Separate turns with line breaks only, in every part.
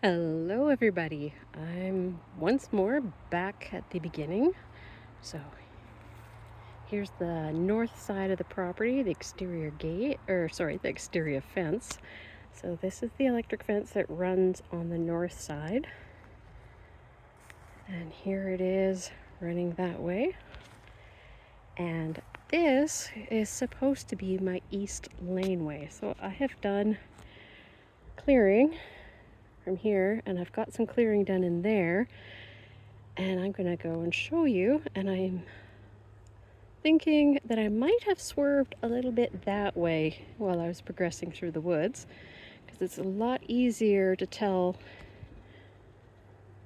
Hello everybody, I'm once more back at the beginning. So here's the north side of the property, the exterior gate, the exterior fence. So this is the electric fence that runs on the north side. And here it is running that way. And this is supposed to be my east laneway. So I have done clearing from here, and I've got some clearing done in there, and I'm gonna go and show you. And I'm thinking that I might have swerved a little bit that way while I was progressing through the woods, because it's a lot easier to tell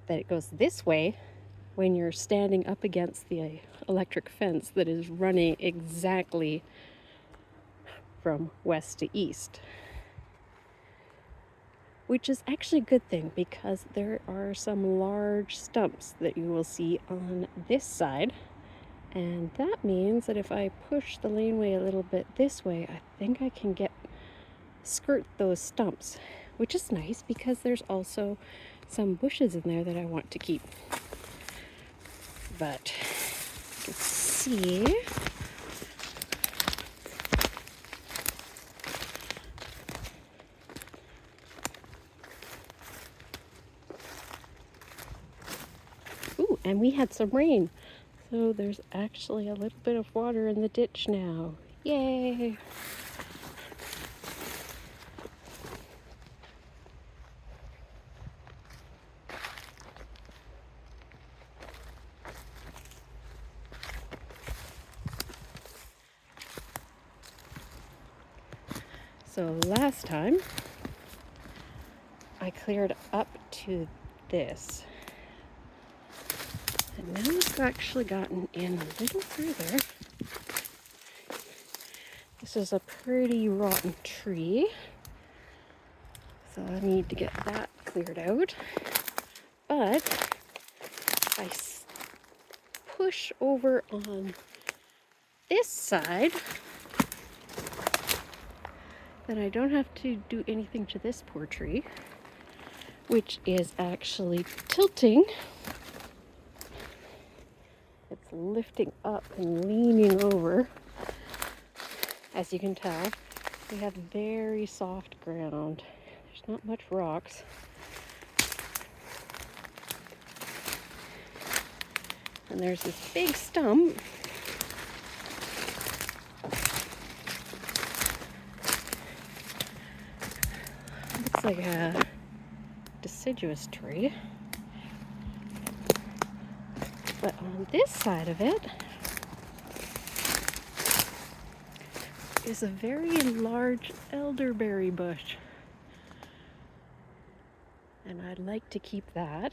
that it goes this way when you're standing up against the electric fence that is running exactly from west to east. Which is actually a good thing, because there are some large stumps that you will see on this side. And that means that if I push the laneway a little bit this way, I think I can skirt those stumps, which is nice because there's also some bushes in there that I want to keep. But you can see and we had some rain, so there's actually a little bit of water in the ditch now. Yay! So last time I cleared up to this, and now I've actually gotten in a little further. This is a pretty rotten tree, so I need to get that cleared out. But if I push over on this side, then I don't have to do anything to this poor tree, which is actually tilting. It's lifting up and leaning over. As you can tell, we have very soft ground. There's not much rocks. And there's this big stump. Looks like a deciduous tree. But on this side of it is a very large elderberry bush. And I'd like to keep that.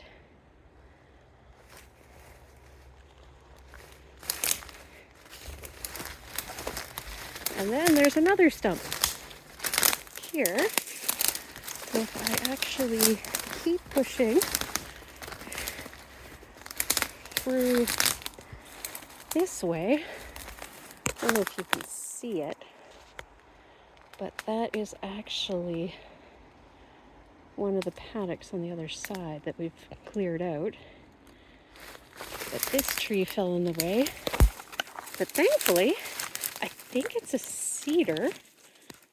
And then there's another stump here. So if I actually keep pushing through this way, I don't know if you can see it, but that is actually one of the paddocks on the other side that we've cleared out. But this tree fell in the way. But thankfully, I think it's a cedar,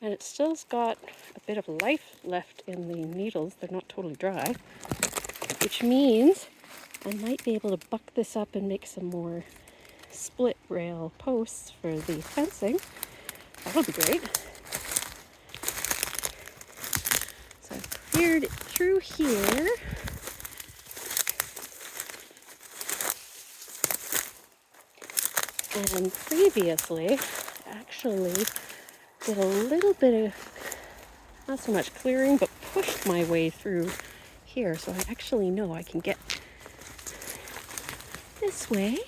and it still's got a bit of life left in the needles. They're not totally dry, which means I might be able to buck this up and make some more split rail posts for the fencing. That'll be great. So I've cleared through here. And previously, actually did a little bit of, not so much clearing, but pushed my way through here. So I actually know I can get this way.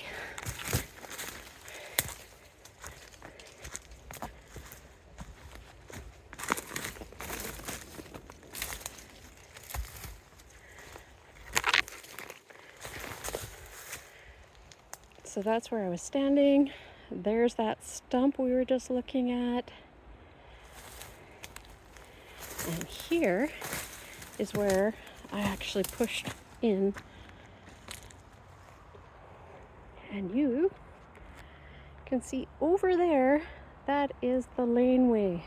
So that's where I was standing. There's that stump we were just looking at. And here is where I actually pushed in, and you can see over there, that is the laneway.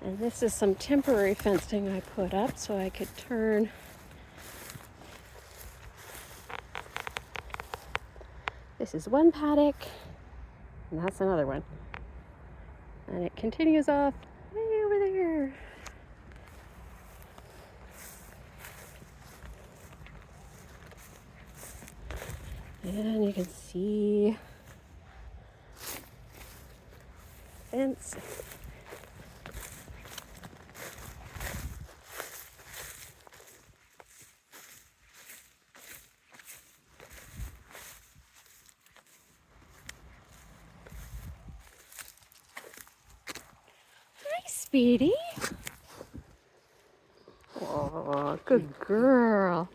And this is some temporary fencing I put up so I could turn this is one paddock, and that's another one. And it continues off way over there. And you can see fence. Hi, Speedy. Oh, good girl.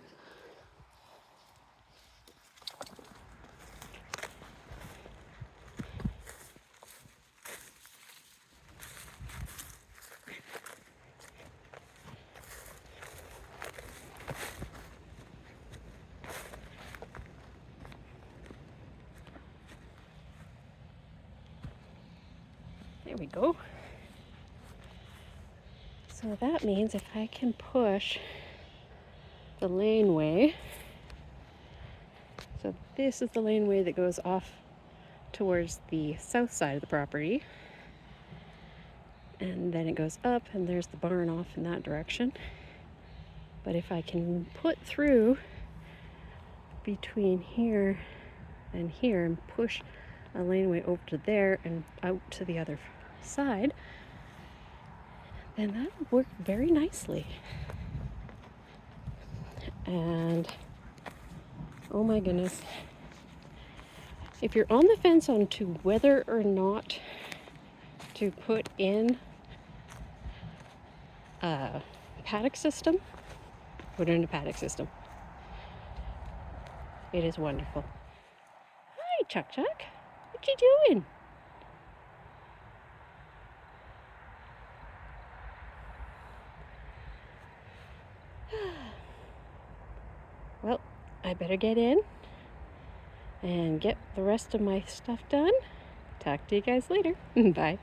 There we go. So that means if I can push the laneway, so this is the laneway that goes off towards the south side of the property, and then it goes up and there's the barn off in that direction. But if I can put through between here and here and push a laneway over to there and out to the other side, then that would work very nicely. And oh my goodness, if you're on the fence on to whether or not to put in a paddock system, put in a paddock system. It is wonderful. Hi, Chuck Chuck. What you doing? Well, I better get in and get the rest of my stuff done. Talk to you guys later. Bye.